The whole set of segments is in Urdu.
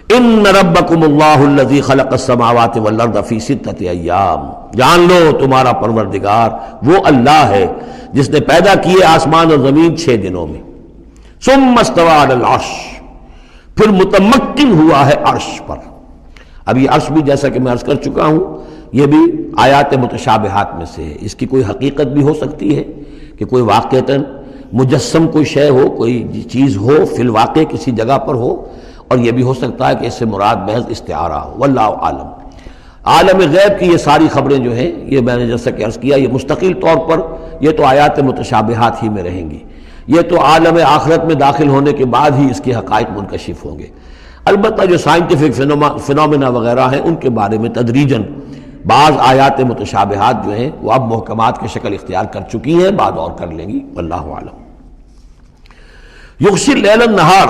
ان ربکم اللہ الذی خلق السماوات والارض فی ستۃ ایام، جان لو تمہارا پروردگار وہ اللہ ہے جس نے پیدا کیے آسمان اور زمین 6 دنوں میں، ثم استوى علی العرش، پھر متمکن ہوا ہے عرش پر۔ اب یہ عرش بھی جیسا کہ میں عرض کر چکا ہوں یہ بھی آیات متشابہات میں سے ہے، اس کی کوئی حقیقت بھی ہو سکتی ہے کہ کوئی واقعتاً مجسم کوئی شے ہو، کوئی چیز ہو فی الواقع کسی جگہ پر ہو، اور یہ بھی ہو سکتا ہے کہ اس سے مراد محض استعارہ ہو، واللہ عالم۔ عالم غیب کی یہ ساری خبریں جو ہیں، یہ میں نے جیسا کہ عرض کیا یہ مستقل طور پر یہ تو آیات متشابہات ہی میں رہیں گی، یہ تو عالم آخرت میں داخل ہونے کے بعد ہی اس کے حقائق منکشف ہوں گے۔ البتہ جو سائنٹیفک فنومینا وغیرہ ہیں ان کے بارے میں تدریجاً بعض آیات متشابہات جو ہیں وہ اب محکمات کی شکل اختیار کر چکی ہیں، بعد اور کر لیں گی، واللہ عالم۔ یغشی اللیل النہار،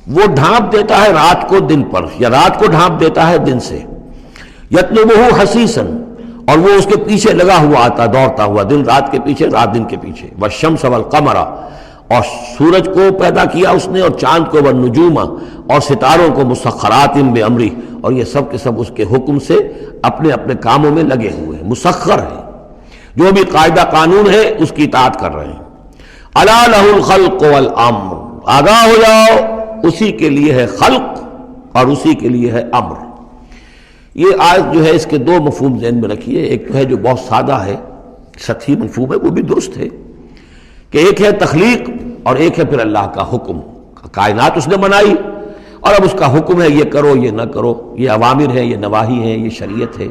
وہ ڈھانپ دیتا ہے رات کو دن پر، یا رات کو ڈھانپ دیتا ہے دن سے، یطلبہ حثیثاً، اور وہ اس کے پیچھے لگا ہوا آتا دوڑتا ہوا، دن رات کے پیچھے رات دن کے پیچھے، والشمس والقمر، اور سورج کو پیدا کیا اس نے اور چاند کو، والنجوم، اور ستاروں کو، مسخرات بامرہ، اور یہ سب کے سب اس کے حکم سے اپنے اپنے کاموں میں لگے ہوئے ہیں، مسخر ہیں، جو بھی قاعدہ قانون ہے اس کی اطاعت کر رہے ہیں۔ الا لہ الخلق والامر، آگاہ ہو جاؤ اسی کے لیے ہے خلق اور اسی کے لیے ہے امر۔ یہ آیت جو ہے اس کے 2 مفہوم ذہن میں رکھیے، ایک تو ہے جو بہت سادہ ہے، سطحی مفہوم ہے، وہ بھی درست ہے کہ ایک ہے تخلیق اور ایک ہے پھر اللہ کا حکم، کائنات اس نے بنائی اور اب اس کا حکم ہے یہ کرو یہ نہ کرو، یہ اوامر ہیں، یہ نواہی ہیں، یہ شریعت ہے۔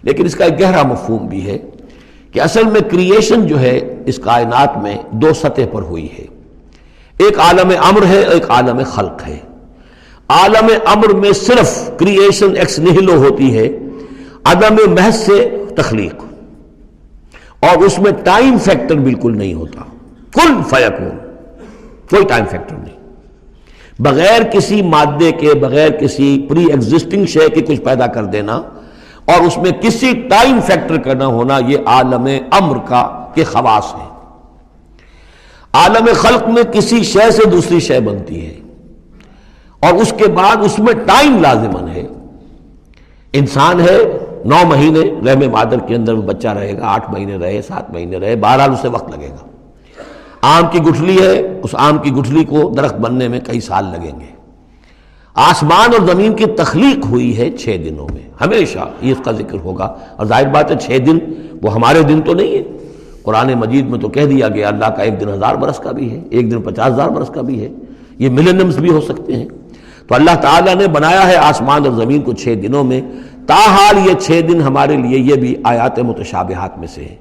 لیکن اس کا ایک گہرا مفہوم بھی ہے کہ اصل میں کریشن جو ہے اس کائنات میں 2 سطح پر ہوئی ہے، ایک عالم امر ہے، ایک عالم خلق ہے۔ عالم امر میں صرف کریشن ایکس نہلو ہوتی ہے، عدم محض سے تخلیق، اور اس میں ٹائم فیکٹر بالکل نہیں ہوتا، کن فیکون، کوئی ٹائم فیکٹر نہیں، بغیر کسی مادے کے، بغیر کسی پری ایگزسٹنگ شے کے کچھ پیدا کر دینا اور اس میں کسی ٹائم فیکٹر کا نہ ہونا، یہ عالم امر کا کے خواص ہے۔ عالم خلق میں کسی شے سے دوسری شے بنتی ہے اور اس کے بعد اس میں ٹائم لازمن ہے۔ انسان ہے 9 مہینے رحم مادر کے اندر وہ بچہ رہے گا، 8 مہینے رہے، 7 مہینے رہے، بہرحال اسے وقت لگے گا۔ آم کی گٹھلی ہے، اس آم کی گٹھلی کو درخت بننے میں کئی سال لگیں گے۔ آسمان اور زمین کی تخلیق ہوئی ہے 6 دنوں میں، ہمیشہ یہ اس کا ذکر ہوگا، اور ظاہر بات ہے 6 دن وہ ہمارے دن تو نہیں ہے، قرآن مجید میں تو کہہ دیا گیا اللہ کا ایک دن 1000 برس کا بھی ہے، ایک دن 50,000 برس کا بھی ہے، یہ ملینمز بھی ہو سکتے ہیں۔ تو اللہ تعالیٰ نے بنایا ہے آسمان اور زمین کو 6 دنوں میں، تاحال یہ 6 دن ہمارے لیے یہ بھی آیات متشابہات میں سے ہے،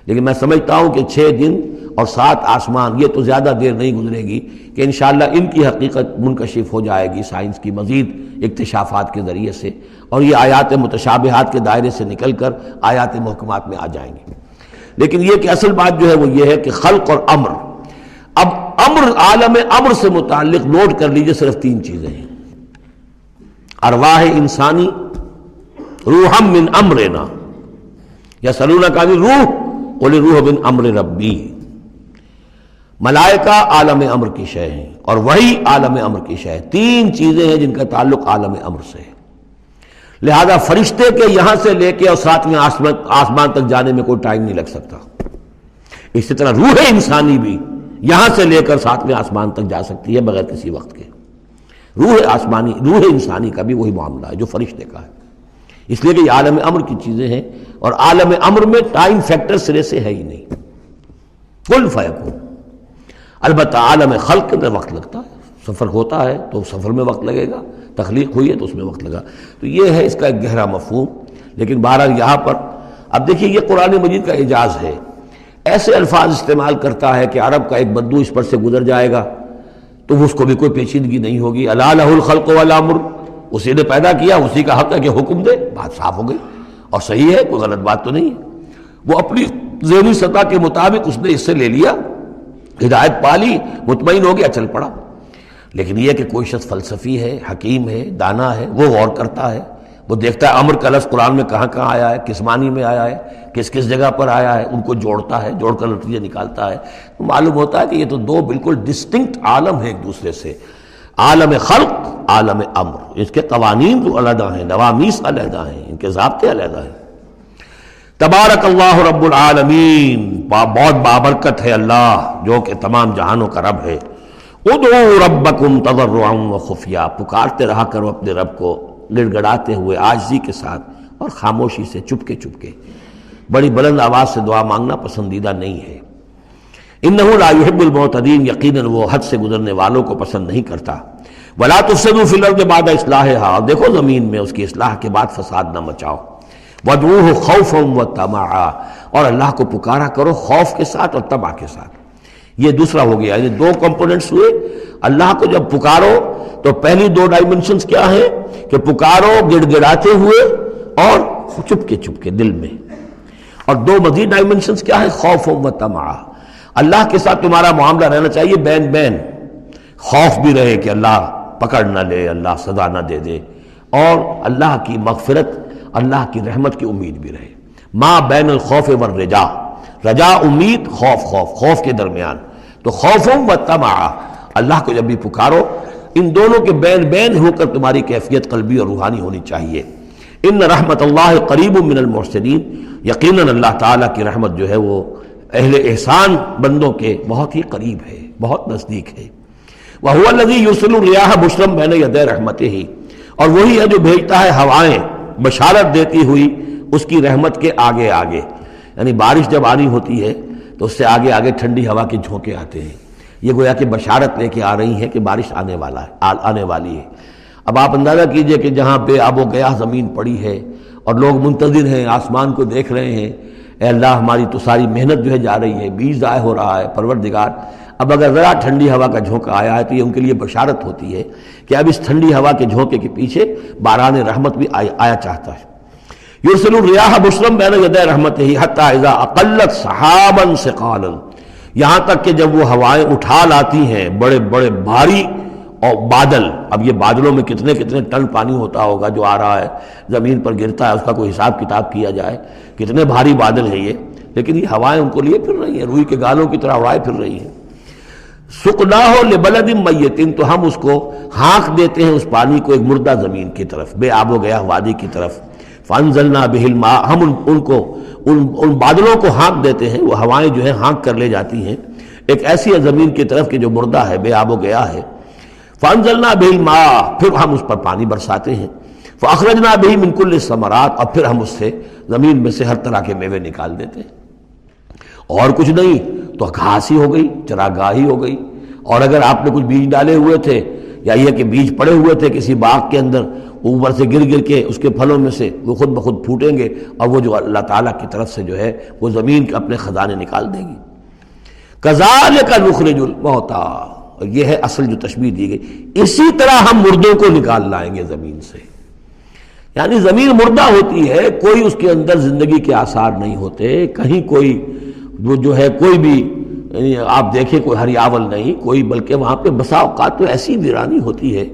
لیکن میں سمجھتا ہوں کہ 6 دن اور 7 آسمان یہ تو زیادہ دیر نہیں گزرے گی کہ انشاءاللہ ان کی حقیقت منکشف ہو جائے گی سائنس کی مزید اکتشافات کے ذریعے سے، اور یہ آیات متشابہات کے دائرے سے نکل کر آیات محکمات میں آ جائیں گی۔ لیکن یہ کہ اصل بات جو ہے وہ یہ ہے کہ خلق اور امر، اب امر عالم امر سے متعلق نوٹ کر لیجئے صرف 3 چیزیں ہیں، ارواح انسانی، روحم من امرنا، یسألونک عن الروح قل الروح من امر ربی، ملائکہ عالم امر کی شے ہیں اور وہی عالم امر کی شے ہے۔ 3 چیزیں ہیں جن کا تعلق عالم امر سے ہے، لہذا فرشتے کے یہاں سے لے کے اور 7ویں آسمان تک جانے میں کوئی ٹائم نہیں لگ سکتا۔ اسی طرح روح انسانی بھی یہاں سے لے کر 7ویں آسمان تک جا سکتی ہے بغیر کسی وقت کے۔ روح انسانی کا بھی وہی معاملہ ہے جو فرشتے کا ہے، اس لیے کہ یہ عالم امر کی چیزیں ہیں، اور عالم امر میں ٹائم فیکٹر سرے سے ہے ہی نہیں، کن فیکون۔ البتہ عالم خلق کے اندر وقت لگتا ہے، سفر ہوتا ہے تو سفر میں وقت لگے گا، تخلیق ہوئی ہے تو اس میں وقت لگا، تو یہ ہے اس کا ایک گہرا مفہوم۔ لیکن بہرحال یہاں پر اب دیکھیے یہ قرآن مجید کا اعجاز ہے، ایسے الفاظ استعمال کرتا ہے کہ عرب کا ایک بدو اس پر سے گزر جائے گا تو اس کو بھی کوئی پیچیدگی نہیں ہوگی، الا لہ الخلق والامر، اسی نے پیدا کیا، اسی کا حق ہے کہ حکم دے، بات صاف ہو گئی اور صحیح ہے، کوئی غلط بات تو نہیں ہے۔ وہ اپنی ذہنی سطح کے مطابق اس نے اس سے لے لیا، ہدایت پالی، مطمئن ہو گیا، چل پڑا۔ لیکن یہ کہ کوئی شخص فلسفی ہے، حکیم ہے، دانا ہے، وہ غور کرتا ہے، وہ دیکھتا ہے امر کا لفظ قرآن میں کہاں کہاں آیا ہے، کس معنی میں آیا ہے، کس کس جگہ پر آیا ہے، ان کو جوڑتا ہے، جوڑ کر نتیجے نکالتا ہے، تو معلوم ہوتا ہے کہ یہ تو 2 بالکل ڈسٹنکٹ عالم ہیں ایک دوسرے سے۔ عالم خلق، عالم امر، اس کے قوانین تو علیحدہ ہیں، نوامیس علیحدہ ہیں، ان کے ضابطے علیحدہ ہیں۔ تبارک اللہ رب العالمین، بہت بابرکت ہے اللہ جو کہ تمام جہانوں کا رب ہے۔ ادعوا ربکم تضرعا وخفیا، پکارتے رہا کرو اپنے رب کو گڑ گڑاتے ہوئے، عاجزی کے ساتھ اور خاموشی سے، چپکے چپکے۔ بڑی بلند آواز سے دعا مانگنا پسندیدہ نہیں ہے۔ انہ لا یحب المعتدین، یقیناً وہ حد سے گزرنے والوں کو پسند نہیں کرتا۔ ولا تفسدوا فی الارض بعد اصلاحها، اور دیکھو زمین میں اس کی اصلاح کے بعد فساد نہ مچاؤ۔ وادعوہ خوفا وطمعا، اور اللہ کو پکارا کرو خوف کے ساتھ اور طمع کے ساتھ۔ یہ دوسرا ہو گیا، یہ دو کمپوننٹس ہوئے۔ اللہ کو جب پکارو تو پہلی دو ڈائمنشنز کیا ہیں کہ پکارو گڑ گڑاتے ہوئے اور چپکے چپکے دل میں، اور دو مزید ڈائمنشنز کیا ہیں، خوف و طمع۔ اللہ کے ساتھ تمہارا معاملہ رہنا چاہیے بین بین، خوف بھی رہے کہ اللہ پکڑ نہ لے، اللہ سزا نہ دے دے، اور اللہ کی مغفرت، اللہ کی رحمت کی امید بھی رہے۔ ما بین الخوف والرجا، رجا امید، خوف خوف کے درمیان، تو خوف و طمع، اللہ کو جب بھی پکارو ان دونوں کے بین بین ہو کر تمہاری کیفیت قلبی اور روحانی ہونی چاہیے۔ ان رحمت اللہ قریب من المحسنین، یقیناً اللہ تعالیٰ کی رحمت جو ہے وہ اہل احسان بندوں کے بہت ہی قریب ہے، بہت نزدیک ہے۔ وَهُوَ الَّذِي يُرْسِلُ الرِّيَاحَ بُشْرًا بَيْنَ يَدَيْ رَحْمَتِهِ، اور وہی ہے جو بھیجتا ہے ہوائیں بشارت دیتی ہوئی اس کی رحمت کے آگے آگے، یعنی بارش جب آنی ہوتی ہے تو اس سے آگے آگے ٹھنڈی ہوا کے جھونکے آتے ہیں، یہ گویا کہ بشارت لے کے آ رہی ہے کہ بارش آنے والی ہے۔ اب آپ اندازہ کیجئے کہ جہاں پہ آب و گیاہ زمین پڑی ہے اور لوگ منتظر ہیں، آسمان کو دیکھ رہے ہیں، اے اللہ ہماری تو ساری محنت جو ہے جا رہی ہے، بیج ضائع ہو رہا ہے، پروردگار اب اگر ذرا ٹھنڈی ہوا کا جھونکا آیا ہے تو یہ ان کے لیے بشارت ہوتی ہے کہ اب اس ٹھنڈی ہوا کے جھونکے کے پیچھے باران رحمت بھی آیا چاہتا ہے۔ یرسل الریاح بشرا بین یدی رحمتہ حتی اذا اقلت سحابا ثقالا، یہاں تک کہ جب وہ ہوائیں اٹھا لاتی ہیں بڑے بڑے بھاری اور بادل، اب یہ بادلوں میں کتنے کتنے ٹن پانی ہوتا ہوگا جو آ رہا ہے زمین پر گرتا ہے، اس کا کوئی حساب کتاب کیا جائے کتنے بھاری بادل ہیں یہ، لیکن یہ ہوائیں ان کو لیے پھر رہی ہیں، روئی کے گالوں کی طرح ہوائیں پھر رہی ہیں۔ سقناہ لبلد میت، تو ہم اس کو ہانک دیتے ہیں اس پانی کو ایک مردہ زمین کی طرف، بے آب و گیاہ وادی کی طرف۔ فانزلنا بہ الماء، ہم ان بادلوں کو ہانک دیتے ہیں، وہ ہوائیں جو ہیں ہانک کر لے جاتی ہیں ایک ایسی زمین کی طرف کہ جو مردہ ہے، بے آب و گیاہ ہے۔ فانزلنا بہ الماء، پھر ہم اس پر پانی برساتے ہیں۔ فاخرجنا بہ من کل الثمرات، اور پھر ہم اس سے زمین میں سے ہر طرح کے میوے نکال دیتے ہیں۔ اور کچھ نہیں تو گھاس ہی ہو گئی، چراگاہ ہی ہو گئی، اور اگر آپ نے کچھ بیج ڈالے ہوئے تھے یا یہ کہ بیج پڑے ہوئے تھے کسی باغ کے اندر، اوپر سے گر گر کے اس کے پھلوں میں سے وہ خود بخود پھوٹیں گے، اور وہ جو اللہ تعالیٰ کی طرف سے جو ہے وہ زمین کے اپنے خزانے نکال دے گی۔ کذالک نخرج الموتیٰ، اور یہ ہے اصل جو تشبیہ دی گئی، اسی طرح ہم مردوں کو نکال لائیں گے زمین سے۔ یعنی زمین مردہ ہوتی ہے، کوئی اس کے اندر زندگی کے آثار نہیں ہوتے، کہیں کوئی وہ جو ہے کوئی بھی آپ دیکھیں کوئی ہریاول نہیں کوئی، بلکہ وہاں پہ بسا اوقات تو ایسی ویرانی ہوتی ہے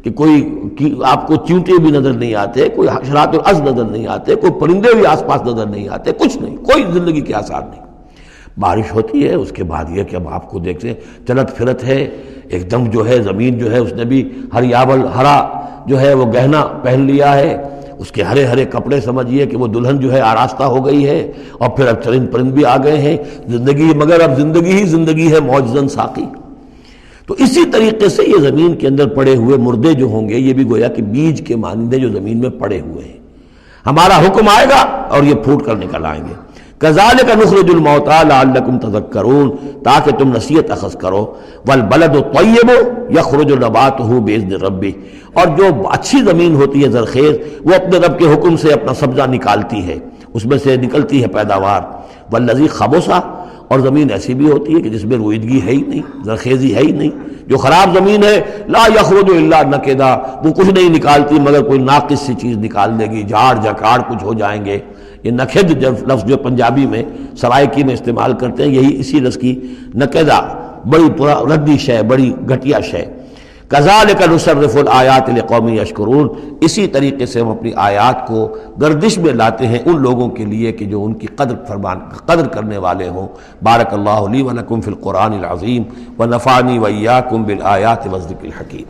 کہ کوئی آپ کو چیونٹے بھی نظر نہیں آتے، کوئی حشرات الارض نظر نہیں آتے، کوئی پرندے بھی آس پاس نظر نہیں آتے، کچھ نہیں، کوئی زندگی کے آثار نہیں۔ بارش ہوتی ہے، اس کے بعد یہ کہ اب آپ کو دیکھتے ہیں چلت پھرت ہے، ایک دم جو ہے زمین جو ہے اس نے بھی ہریاول ہرا جو ہے وہ گہنا پہن لیا ہے، اس کے ہرے ہرے کپڑے سمجھیے کہ وہ دلہن جو ہے آراستہ ہو گئی ہے، اور پھر اب چرند پرند بھی آ گئے ہیں، زندگی مگر اب زندگی ہی زندگی ہے معجزاً ساقی۔ تو اسی طریقے سے یہ زمین کے اندر پڑے ہوئے مردے جو ہوں گے یہ بھی گویا کہ بیج کے مانندے جو زمین میں پڑے ہوئے ہیں، ہمارا حکم آئے گا اور یہ پھوٹ کر نکل آئیں گے۔ کذالک نخرج الموتیٰ لعلکم تذکرون، تاکہ تم نصیحت اخذ کرو۔ والبلد الطیب یخرج نباتہ باذن ربہ، اور جو اچھی زمین ہوتی ہے زرخیز، وہ اپنے رب کے حکم سے اپنا سبزہ نکالتی ہے، اس میں سے نکلتی ہے پیداوار۔ والذی خبث، اور زمین ایسی بھی ہوتی ہے کہ جس میں رویدگی ہے ہی نہیں، زرخیزی ہے ہی نہیں، جو خراب زمین ہے لا یخرج الا نکدا، وہ کچھ نہیں نکالتی مگر کوئی ناقص سی چیز نکال دے گی، جھاڑ جھکاڑ کچھ ہو جائیں گے۔ یہ نکد لفظ جو پنجابی میں سرائکی میں استعمال کرتے ہیں، یہی اسی لفظ کی نکدہ، بڑی ردی شے، بڑی گھٹیا شے۔ کذالک نصرف الآیات لقوم یشکرون، اسی طریقے سے ہم اپنی آیات کو گردش میں لاتے ہیں ان لوگوں کے لیے کہ جو ان کی قدر کرنے والے ہوں۔ بارک اللہ لی ولکم فی القرآن العظیم ونفعنی وإیاکم بالآیات والذکر الحکیم۔